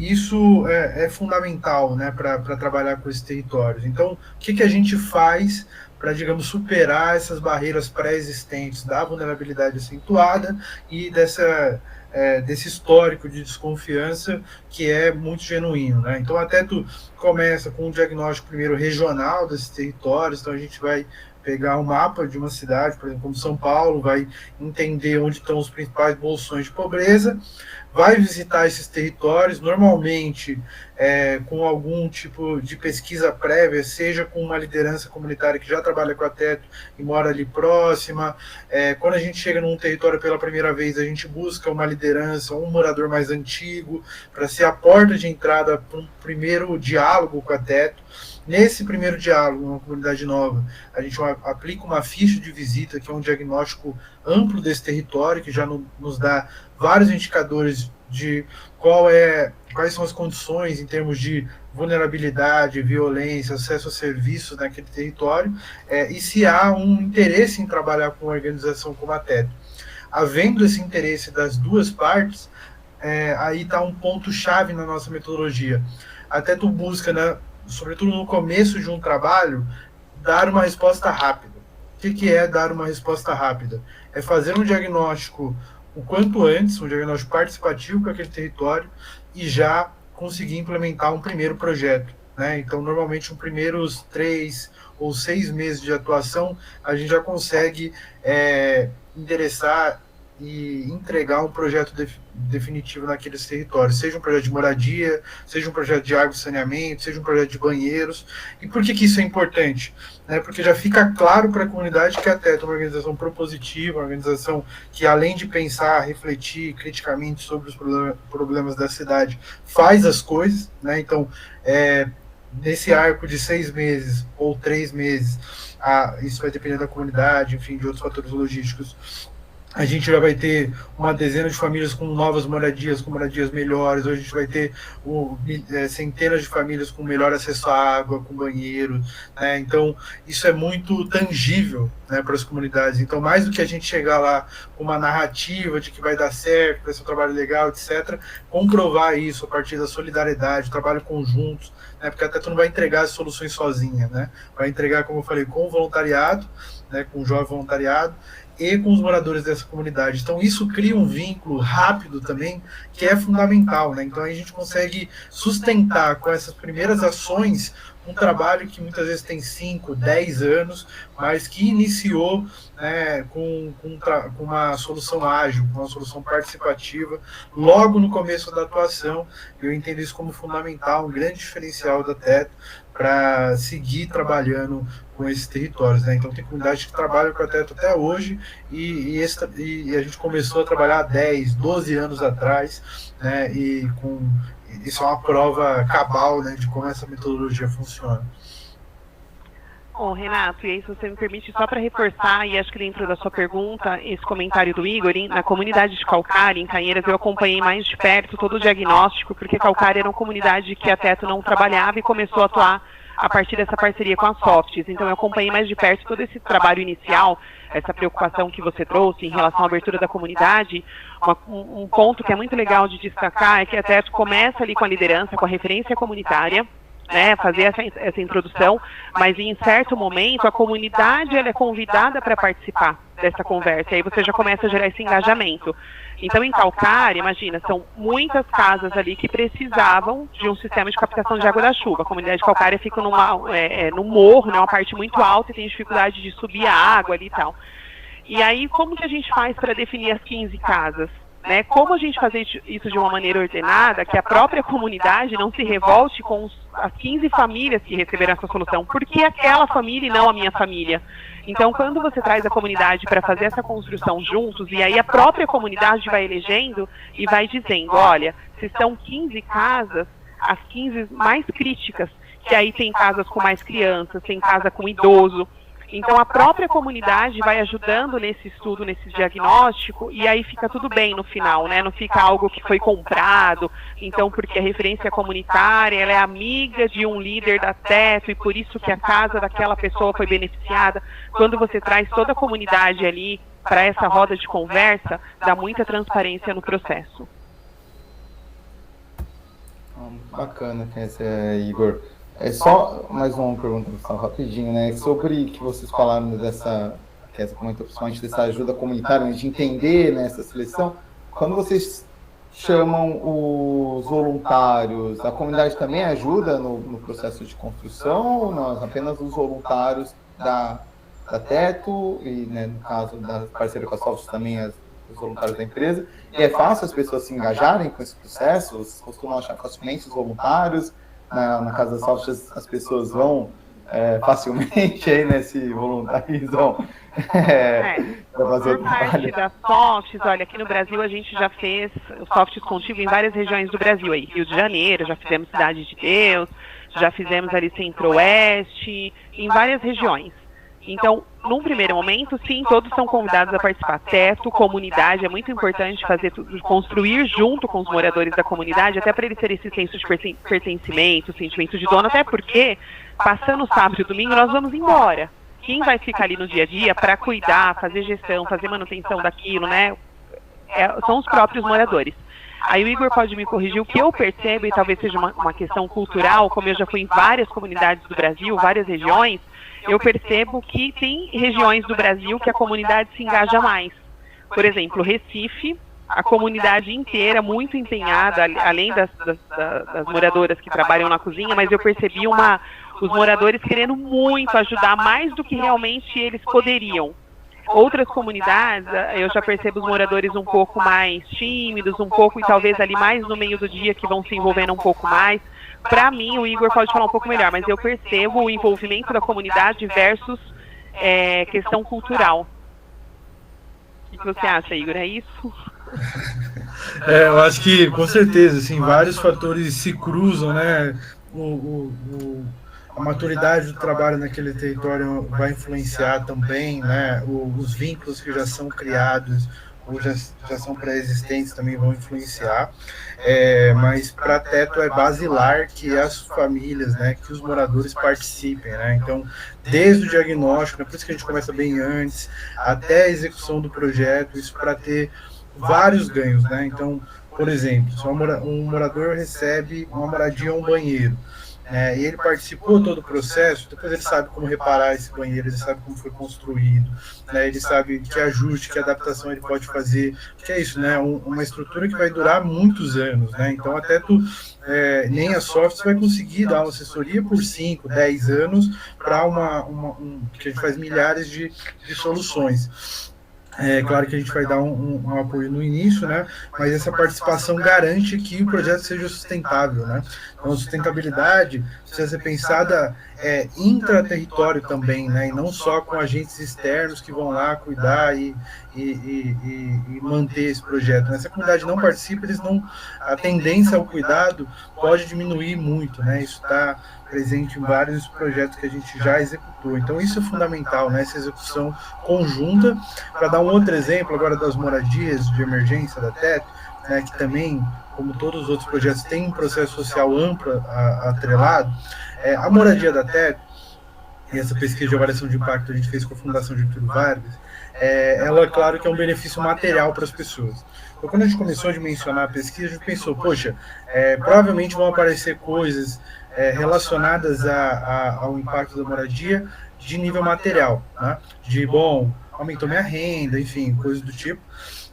isso é fundamental, né, para trabalhar com esses territórios. Então, o que a gente faz para, digamos, superar essas barreiras pré-existentes da vulnerabilidade acentuada e desse histórico de desconfiança que é muito genuíno, né? Então, até tu começa com um diagnóstico primeiro regional desses territórios, então a gente vai pegar um mapa de uma cidade, por exemplo, como São Paulo, vai entender onde estão os principais bolsões de pobreza, vai visitar esses territórios, normalmente com algum tipo de pesquisa prévia, seja com uma liderança comunitária que já trabalha com a Teto e mora ali próxima. Quando a gente chega num território pela primeira vez, a gente busca uma liderança, um morador mais antigo, para ser a porta de entrada para um primeiro diálogo com a Teto. nesse primeiro diálogo, numa comunidade nova, a gente aplica uma ficha de visita, que é um diagnóstico amplo desse território, que já nos dá vários indicadores de quais são as condições em termos de vulnerabilidade, violência, acesso a serviços naquele território, e se há um interesse em trabalhar com uma organização como a Teto. Havendo esse interesse das duas partes, aí está um ponto-chave na nossa metodologia. A Teto busca, né, sobretudo no começo de um trabalho, dar uma resposta rápida. O que é dar uma resposta rápida? É fazer um diagnóstico o quanto antes, um diagnóstico participativo para aquele território e já conseguir implementar um primeiro projeto, né? Então, normalmente, nos primeiros 3 ou 6 meses de atuação, a gente já consegue endereçar e entregar um projeto definitivo naqueles territórios, seja um projeto de moradia, seja um projeto de água e saneamento, seja um projeto de banheiros. E por que isso é importante? Porque já fica claro para a comunidade que a Teto é uma organização propositiva, uma organização que, além de pensar, refletir criticamente sobre os problemas da cidade, faz as coisas, né? Então, nesse arco de 6 meses ou 3 meses, isso vai depender da comunidade, enfim, de outros fatores logísticos, a gente já vai ter uma dezena de famílias com novas moradias, com moradias melhores. Hoje a gente vai ter centenas de famílias com melhor acesso à água, com banheiro, né? Então, isso é muito tangível, né, para as comunidades. Então, mais do que a gente chegar lá com uma narrativa de que vai dar certo, vai ser um trabalho legal, etc., comprovar isso a partir da solidariedade, trabalho conjunto, né, porque a Teto não vai entregar as soluções sozinha, né? Vai entregar, como eu falei, com o voluntariado, né, com o jovem voluntariado, e com os moradores dessa comunidade. Então, isso cria um vínculo rápido também, que é fundamental, né? Então, a gente consegue sustentar com essas primeiras ações um trabalho que muitas vezes tem 5, 10 anos, mas que iniciou, né, com uma solução ágil, com uma solução participativa, logo no começo da atuação. Eu entendo isso como fundamental, um grande diferencial da Teto para seguir trabalhando com esses territórios, né? Então, tem comunidade que trabalha com a Teto até hoje e a gente começou a trabalhar há 10, 12 anos atrás, né? E isso é uma prova cabal, né, de como essa metodologia funciona. Bom, Renato, e aí, se você me permite, só para reforçar, e acho que dentro da sua pergunta, esse comentário do Igor, na comunidade de Calcária, em Canheiras, eu acompanhei mais de perto todo o diagnóstico, porque Calcária era uma comunidade que a Teto não trabalhava e começou a atuar a partir dessa parceria com as Softs. Então, eu acompanhei mais de perto todo esse trabalho inicial, essa preocupação que você trouxe em relação à abertura da comunidade. Um ponto que é muito legal de destacar é que a Teto começa ali com a liderança, com a referência comunitária, né, fazer essa introdução, mas em certo momento a comunidade ela é convidada para participar dessa conversa, e aí você já começa a gerar esse engajamento. Então, em Calcária, imagina, são muitas casas ali que precisavam de um sistema de captação de água da chuva. A comunidade de Calcária fica no morro, né, uma parte muito alta, e tem dificuldade de subir a água ali e tal. E aí, como que a gente faz para definir as 15 casas? Né? Como a gente fazer isso de uma maneira ordenada, que a própria comunidade não se revolte com as 15 famílias que receberam essa solução? Por que aquela família e não a minha família? Então, quando você traz a comunidade para fazer essa construção juntos, e aí a própria comunidade vai elegendo e vai dizendo, olha, se são 15 casas, as 15 mais críticas, que aí tem casas com mais crianças, tem casa com idoso. Então, a própria comunidade vai ajudando nesse estudo, nesse diagnóstico, e aí fica tudo bem no final, né? Não fica algo que foi comprado. Então, porque a referência comunitária, ela é amiga de um líder da Teto, e por isso que a casa daquela pessoa foi beneficiada. Quando você traz toda a comunidade ali para essa roda de conversa, dá muita transparência no processo. Bacana, Igor. É só mais uma pergunta rapidinho, né? Sobre que vocês falaram que essa comentou principalmente dessa ajuda comunitária, de entender, né, essa seleção. Quando vocês chamam os voluntários, a comunidade também ajuda no processo de construção, ou não? Apenas os voluntários da Teto e, né, no caso da parceria com a Softs, também os voluntários da empresa. E é fácil as pessoas se engajarem com esse processo? Vocês costumam achar facilmente os voluntários? Na casa da Softs, as pessoas vão facilmente aí, né, se voluntarizam para fazer o trabalho. Por parte da Softs, olha, aqui no Brasil a gente já fez o Softs Contigo em várias regiões do Brasil aí, Rio de Janeiro, já fizemos Cidade de Deus, já fizemos ali Centro-Oeste, em várias regiões. Então, num primeiro momento, sim, todos são convidados a participar. Teto, comunidade, é muito importante fazer tudo, construir junto com os moradores da comunidade, até para eles terem esse senso de pertencimento, sentimento de dono, até porque, passando sábado e domingo, nós vamos embora. Quem vai ficar ali no dia a dia para cuidar, fazer gestão, fazer manutenção daquilo, né? São os próprios moradores. Aí o Igor pode me corrigir, o que eu percebo, e talvez seja uma questão cultural, como eu já fui em várias comunidades do Brasil, várias regiões, eu percebo que tem regiões do Brasil que a comunidade se engaja mais. Por exemplo, Recife, a comunidade inteira muito empenhada, além das moradoras que trabalham na cozinha, mas eu percebi os moradores querendo muito ajudar, mais do que realmente eles poderiam. Outras comunidades, eu já percebo os moradores um pouco mais tímidos, um pouco, e talvez ali mais no meio do dia, que vão se envolvendo um pouco mais. Para mim, o Igor pode falar um pouco melhor, mas eu percebo o envolvimento da comunidade versus questão cultural. O que você acha, Igor? É isso? Eu acho que, com certeza, assim, vários fatores se cruzam, né? A maturidade do trabalho naquele território vai influenciar também, né? Os vínculos que já são criados ou já são pré-existentes também vão influenciar. Mas para Teto é basilar que as famílias, né, que os moradores participem, né? Então, desde o diagnóstico, né, por isso que a gente começa bem antes, até a execução do projeto, isso para ter vários ganhos, né? Então, por exemplo, se um morador recebe uma moradia ou um banheiro, e ele participou todo o processo, depois ele sabe como reparar esse banheiro, ele sabe como foi construído, né, ele sabe que ajuste, que adaptação ele pode fazer, que é isso, né, uma estrutura que vai durar muitos anos, né, então até nem a Soft vai conseguir dar uma assessoria por 5, 10 anos para que a gente faz milhares de soluções. É claro que a gente vai dar um apoio no início, né? Mas essa participação garante que o projeto seja sustentável, né? Então, a sustentabilidade precisa ser pensada intraterritório também, né? E não só com agentes externos que vão lá cuidar e manter esse projeto, né? Se a comunidade não participa, a tendência ao cuidado pode diminuir muito, né? Isso está presente em vários projetos que a gente já executou. Então, isso é fundamental, né? Essa execução conjunta. Para dar um outro exemplo agora das moradias de emergência da Teto, né, que também, como todos os outros projetos, tem um processo social amplo atrelado, a moradia da Teto, e essa pesquisa de avaliação de impacto a gente fez com a Fundação Getúlio Vargas, ela, claro, que é um benefício material para as pessoas. Então, quando a gente começou a dimensionar a pesquisa, a gente pensou, poxa, provavelmente vão aparecer coisas relacionadas ao impacto da moradia de nível material, né? Aumentou minha renda, enfim, coisas do tipo.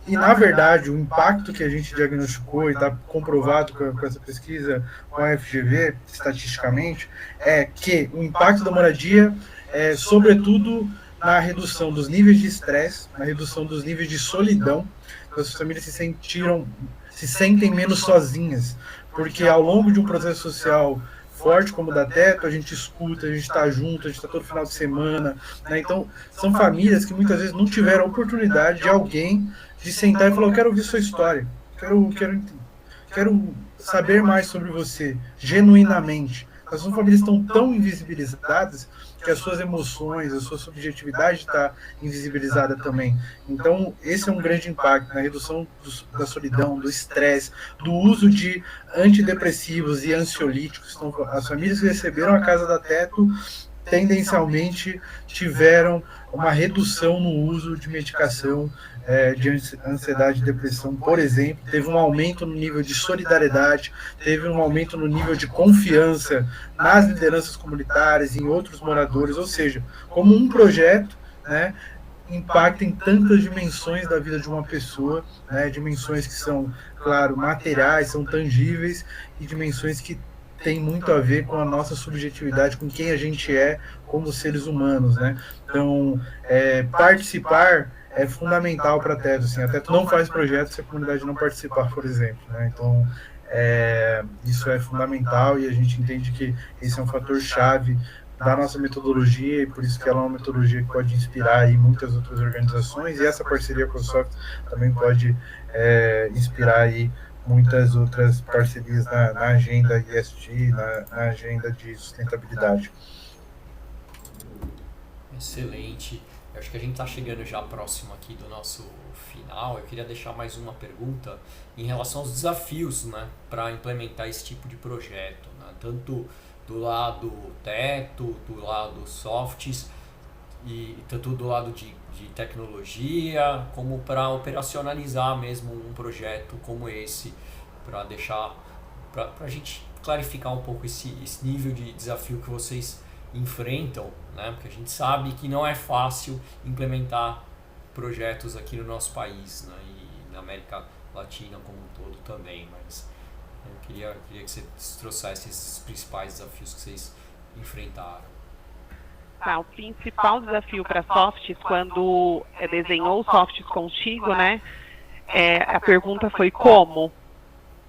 E, na verdade, o impacto que a gente diagnosticou e está comprovado com essa pesquisa com a FGV, estatisticamente, é que o impacto da moradia é, sobretudo, na redução dos níveis de estresse, na redução dos níveis de solidão. Então, as famílias se sentem menos sozinhas, porque ao longo de um processo social forte como o da Teto, a gente escuta, a gente está junto, a gente está todo final de semana, né? Então, são famílias que muitas vezes não tiveram a oportunidade de alguém de sentar e falar, eu quero ouvir sua história, quero saber mais sobre você, genuinamente. As suas famílias estão tão invisibilizadas que as suas emoções, a sua subjetividade está invisibilizada também. Então, esse é um grande impacto na redução da solidão, do estresse, do uso de antidepressivos e ansiolíticos. Então, as famílias que receberam a Casa da Teto tendencialmente tiveram uma redução no uso de medicação de ansiedade e depressão, por exemplo. Teve um aumento no nível de solidariedade, teve um aumento no nível de confiança nas lideranças comunitárias, em outros moradores, ou seja, como um projeto, né, impacta em tantas dimensões da vida de uma pessoa, né, dimensões que são, claro, materiais, são tangíveis, e dimensões que tem muito a ver com a nossa subjetividade, com quem a gente é como seres humanos, né? Então, participar é fundamental para a Teto. Assim, a Teto não faz projeto se a comunidade não participar, por exemplo, né? Então, isso é fundamental, e a gente entende que esse é um fator chave da nossa metodologia, e por isso que ela é uma metodologia que pode inspirar aí muitas outras organizações, e essa parceria com o Soft também pode inspirar aí muitas outras parcerias na agenda ESG, na agenda de sustentabilidade. Excelente. Eu acho que a gente está chegando já próximo aqui do nosso final. Eu queria deixar mais uma pergunta em relação aos desafios, né, para implementar esse tipo de projeto, né, tanto do lado teto, do lado softs, e tanto do lado de tecnologia, como para operacionalizar mesmo um projeto como esse, para deixar, para a gente clarificar um pouco esse nível de desafio que vocês enfrentam, né? Porque a gente sabe que não é fácil implementar projetos aqui no nosso país, né? E na América Latina como um todo também, mas eu queria que você trouxesse esses principais desafios que vocês enfrentaram. O principal desafio para Softs, quando desenhou o Softs contigo, né, a pergunta foi como?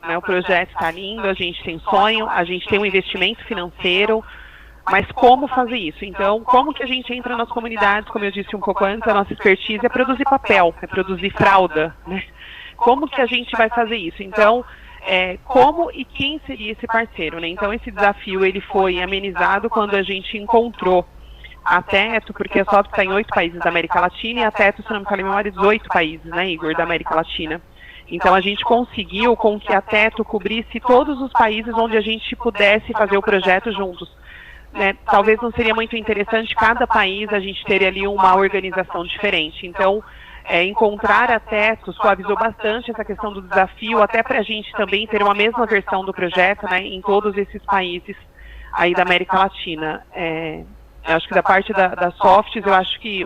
Né, o projeto está lindo, a gente tem sonho, a gente tem um investimento financeiro, mas como fazer isso? Então, como que a gente entra nas comunidades? Como eu disse um pouco antes, a nossa expertise é produzir papel, é produzir fralda, né? Como que a gente vai fazer isso? Então, como e quem seria esse parceiro, né? Então, esse desafio ele foi amenizado quando a gente encontrou a Teto, porque a Soft está em 8 países da América Latina e a Teto, se não me falha a memória, 18 países, né, Igor, da América Latina. Então, a gente conseguiu com que a Teto cobrisse todos os países onde a gente pudesse fazer o projeto juntos. Né? Talvez não seria muito interessante cada país a gente ter ali uma organização diferente. Então, encontrar a Teto suavizou bastante essa questão do desafio, até para a gente também ter uma mesma versão do projeto, né, em todos esses países aí da América Latina. Eu acho que da parte da Softs, eu acho que...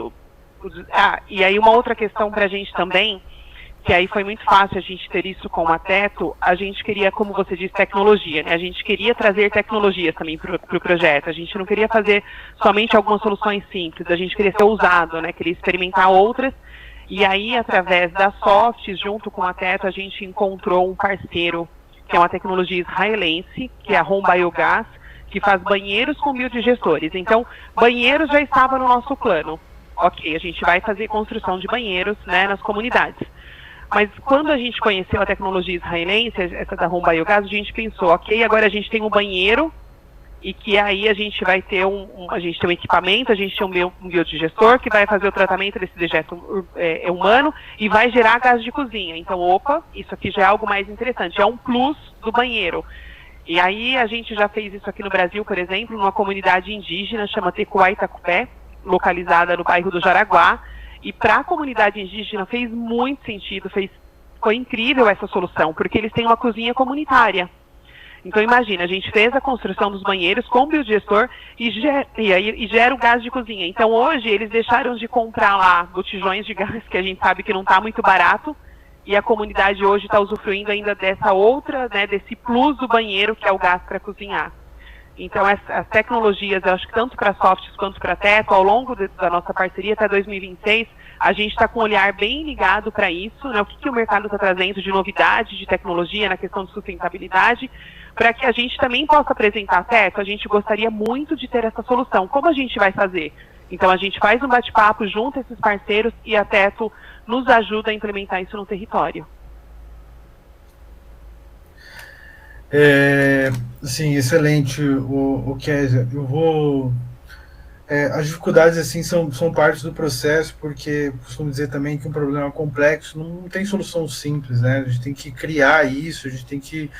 e aí uma outra questão para a gente também, que aí foi muito fácil a gente ter isso com a Teto, a gente queria, como você disse, tecnologia, né? A gente queria trazer tecnologias também para o projeto, a gente não queria fazer somente algumas soluções simples, a gente queria ser ousado, né? Queria experimentar outras, e aí através da Softs, junto com a Teto, a gente encontrou um parceiro, que é uma tecnologia israelense, que é a Home Biogas, que faz banheiros com biodigestores. Então, banheiros já estava no nosso plano. Ok, a gente vai fazer construção de banheiros, né, nas comunidades. Mas quando a gente conheceu a tecnologia israelense, essa da Home Biogas, a gente pensou, ok, agora a gente tem um banheiro e que aí a gente vai ter a gente tem um equipamento, a gente tem um biodigestor que vai fazer o tratamento desse dejeto humano e vai gerar gás de cozinha. Então, opa, isso aqui já é algo mais interessante, é um plus do banheiro. E aí a gente já fez isso aqui no Brasil, por exemplo, numa comunidade indígena, chama Tecuá Itacupé, localizada no bairro do Jaraguá. E para a comunidade indígena fez muito sentido, foi incrível essa solução, porque eles têm uma cozinha comunitária. Então imagina, a gente fez a construção dos banheiros com biodigestor e gera o gás de cozinha. Então hoje eles deixaram de comprar lá botijões de gás, que a gente sabe que não está muito barato, e a comunidade hoje está usufruindo ainda dessa outra, né, desse plus do banheiro, que é o gás para cozinhar. Então, as tecnologias, eu acho que tanto para Softs quanto para Teto, ao longo da nossa parceria até 2026, a gente está com um olhar bem ligado para isso, né, o que o mercado está trazendo de novidade, de tecnologia na questão de sustentabilidade, para que a gente também possa apresentar a Teto. A gente gostaria muito de ter essa solução. Como a gente vai fazer? Então, a gente faz um bate-papo junto a esses parceiros e a Teto nos ajuda a implementar isso no território. Sim, excelente, o Kézia. Eu vou... as dificuldades, assim, são parte do processo, porque costumo dizer também que um problema complexo não tem solução simples, né? A gente tem que criar isso, a gente tem que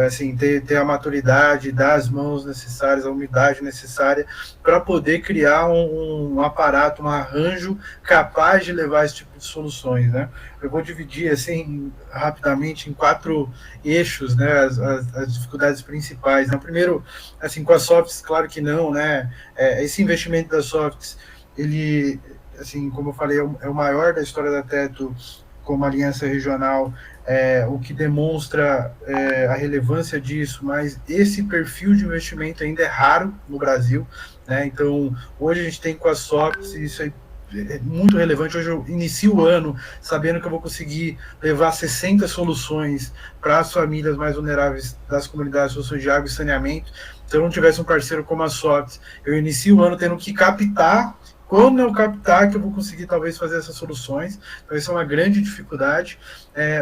assim, ter a maturidade, dar as mãos necessárias, a umidade necessária para poder criar um aparato, um arranjo capaz de levar esse tipo de soluções, né? Eu vou dividir, assim, rapidamente em 4 eixos, né, as dificuldades principais, né? Primeiro, assim, com a Softs, claro que não, né? Esse investimento da Softs, ele, assim, como eu falei, é o maior da história da Teto como aliança regional, o que demonstra a relevância disso, mas esse perfil de investimento ainda é raro no Brasil, né? Então, hoje a gente tem com a Softs, isso é muito relevante. Hoje eu inicio o ano sabendo que eu vou conseguir levar 60 soluções para as famílias mais vulneráveis das comunidades, soluções de água e saneamento. Se eu não tivesse um parceiro como a Softs, eu inicio o ano tendo que captar quando eu captar que eu vou conseguir talvez fazer essas soluções. Então, essa é uma grande dificuldade,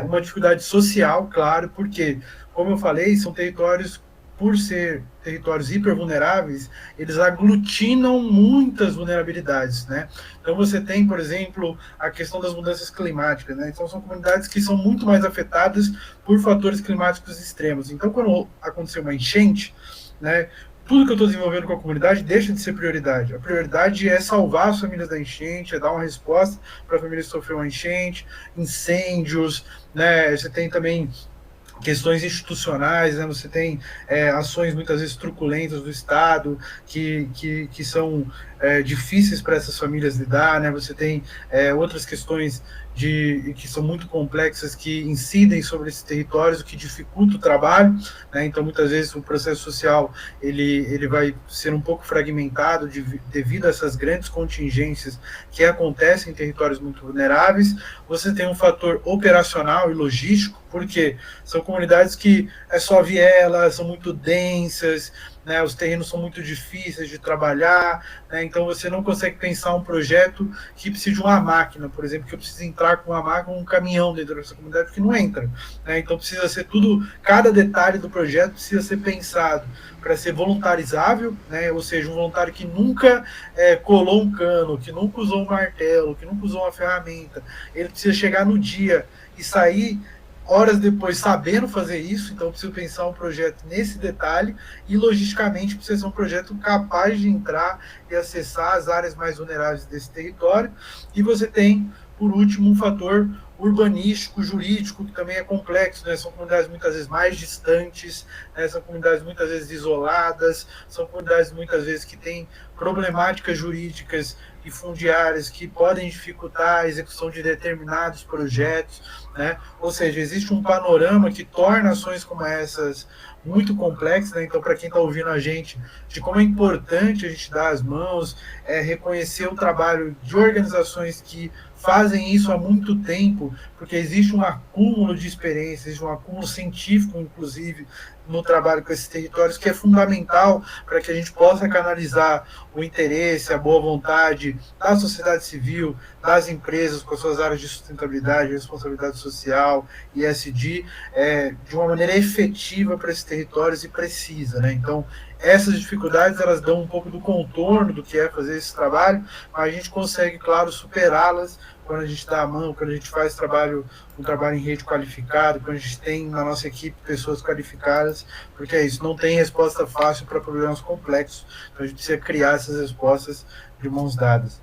uma dificuldade social, claro, porque, como eu falei, são territórios, por ser territórios hipervulneráveis, eles aglutinam muitas vulnerabilidades, né? Então você tem, por exemplo, a questão das mudanças climáticas, né? Então são comunidades que são muito mais afetadas por fatores climáticos extremos. Então quando acontecer uma enchente, né, tudo que eu estou desenvolvendo com a comunidade deixa de ser prioridade. A prioridade é salvar as famílias da enchente, é dar uma resposta para a família que sofreu uma enchente, incêndios, né? Você tem também questões institucionais, né? Você tem ações muitas vezes truculentas do Estado que são difíceis para essas famílias lidar, né? Você tem outras questões que são muito complexas, que incidem sobre esses territórios, o que dificulta o trabalho, né? Então, muitas vezes, o processo social ele vai ser um pouco fragmentado devido a essas grandes contingências que acontecem em territórios muito vulneráveis. Você tem um fator operacional e logístico, porque são comunidades que é só viela, são muito densas, né, os terrenos são muito difíceis de trabalhar, né, então você não consegue pensar um projeto que precise de uma máquina, por exemplo, que eu preciso entrar com uma máquina, um caminhão dentro dessa comunidade, porque não entra, né, então precisa ser tudo, cada detalhe do projeto precisa ser pensado para ser voluntarizável, né, ou seja, um voluntário que nunca colou um cano, que nunca usou um martelo, que nunca usou uma ferramenta, ele precisa chegar no dia e sair horas depois sabendo fazer isso, então preciso pensar um projeto nesse detalhe, e logisticamente precisa ser um projeto capaz de entrar e acessar as áreas mais vulneráveis desse território. E você tem, por último, um fator urbanístico, jurídico, que também é complexo, né? São comunidades muitas vezes mais distantes, né? São comunidades muitas vezes isoladas, são comunidades muitas vezes que têm problemáticas jurídicas e fundiárias que podem dificultar a execução de determinados projetos, né? Ou seja, existe um panorama que torna ações como essas muito complexas, né? Então, para quem está ouvindo a gente, de como é importante a gente dar as mãos, reconhecer o trabalho de organizações que fazem isso há muito tempo, porque existe um acúmulo de experiência, existe um acúmulo científico, inclusive, no trabalho com esses territórios, que é fundamental para que a gente possa canalizar o interesse, a boa vontade da sociedade civil, das empresas com as suas áreas de sustentabilidade, responsabilidade social, ESG, de uma maneira efetiva para esses territórios e precisa, né? Então, essas dificuldades, elas dão um pouco do contorno do que é fazer esse trabalho, mas a gente consegue, claro, superá-las quando a gente dá a mão, quando a gente faz um trabalho em rede qualificado, quando a gente tem na nossa equipe pessoas qualificadas, porque é isso, não tem resposta fácil para problemas complexos, então a gente precisa criar essas respostas de mãos dadas.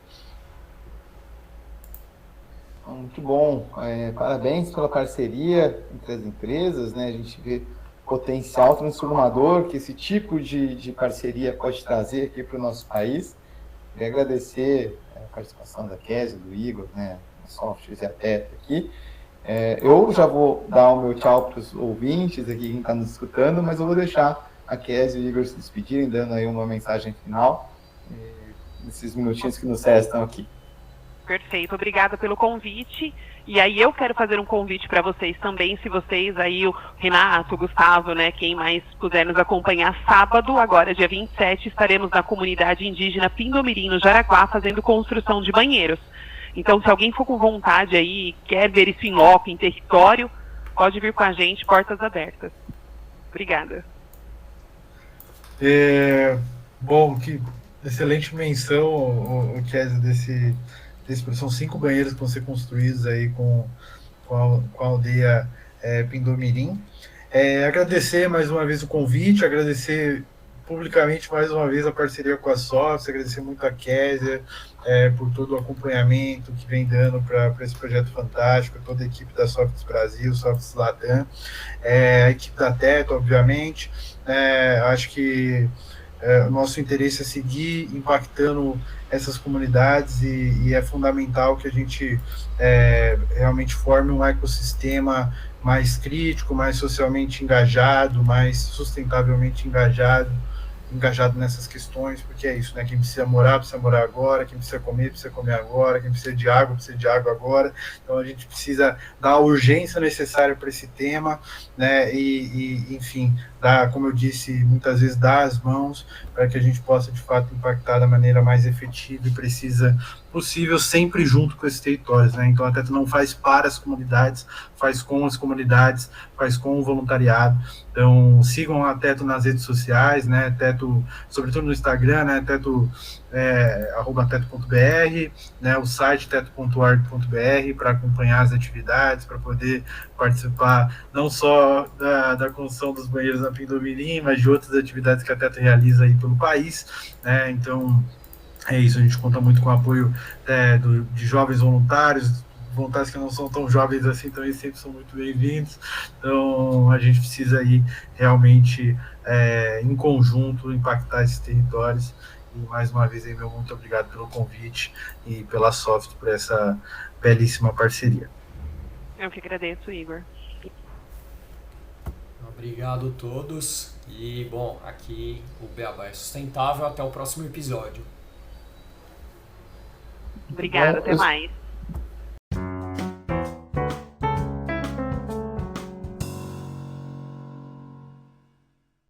Muito bom, parabéns pela parceria entre as empresas, né? A gente vê potencial transformador que esse tipo de parceria pode trazer aqui para o nosso país. Queria agradecer a participação da Kézia, do Igor, né, da Softwares e a Teto aqui. Eu já vou dar o meu tchau para os ouvintes aqui, quem está nos escutando, mas eu vou deixar a Kézia e o Igor se despedirem, dando aí uma mensagem final, nesses minutinhos que nos restam aqui. Perfeito, obrigada pelo convite. E aí eu quero fazer um convite para vocês também, se vocês aí, o Renato, o Gustavo, né, quem mais puder nos acompanhar, sábado, agora dia 27, estaremos na comunidade indígena Pindomirim, no Jaraguá, fazendo construção de banheiros. Então, se alguém for com vontade aí, quer ver isso em loco, em território, pode vir com a gente, portas abertas. Obrigada. Bom, que excelente menção, o Kézia, são 5 banheiros que vão ser construídos aí com a aldeia Pindomirim. Agradecer mais uma vez o convite, agradecer publicamente mais uma vez a parceria com a Softs, agradecer muito a Kézia por todo o acompanhamento que vem dando para esse projeto fantástico, toda a equipe da Softs Brasil, Softs Latam, a equipe da Teto, obviamente. Acho que o nosso interesse é seguir impactando essas comunidades e é fundamental que a gente realmente forme um ecossistema mais crítico, mais socialmente engajado, mais sustentavelmente engajado nessas questões, porque é isso, né? Quem precisa morar agora, quem precisa comer agora, quem precisa de água agora. Então a gente precisa dar a urgência necessária para esse tema, né? E enfim, como eu disse, muitas vezes dar as mãos para que a gente possa, de fato, impactar da maneira mais efetiva e precisa possível, sempre junto com esses territórios, né? Então, a Teto não faz para as comunidades, faz com as comunidades, faz com o voluntariado. Então, sigam a Teto nas redes sociais, né? Teto, sobretudo no Instagram, né? Teto, @teto.br, né? O site teto.org.br para acompanhar as atividades, para poder participar não só da construção dos banheiros na Pindomirim, mas de outras atividades que a Teto realiza aí pelo país, né? Então, é isso, a gente conta muito com o apoio de jovens voluntários que não são tão jovens assim também sempre são muito bem-vindos. Então, a gente precisa aí realmente, em conjunto, impactar esses territórios. E, mais uma vez, aí, meu muito obrigado pelo convite e pela Soft por essa belíssima parceria. Eu que agradeço, Igor. Obrigado a todos. E, bom, aqui o Beabá é sustentável. Até o próximo episódio. Obrigada, até mais.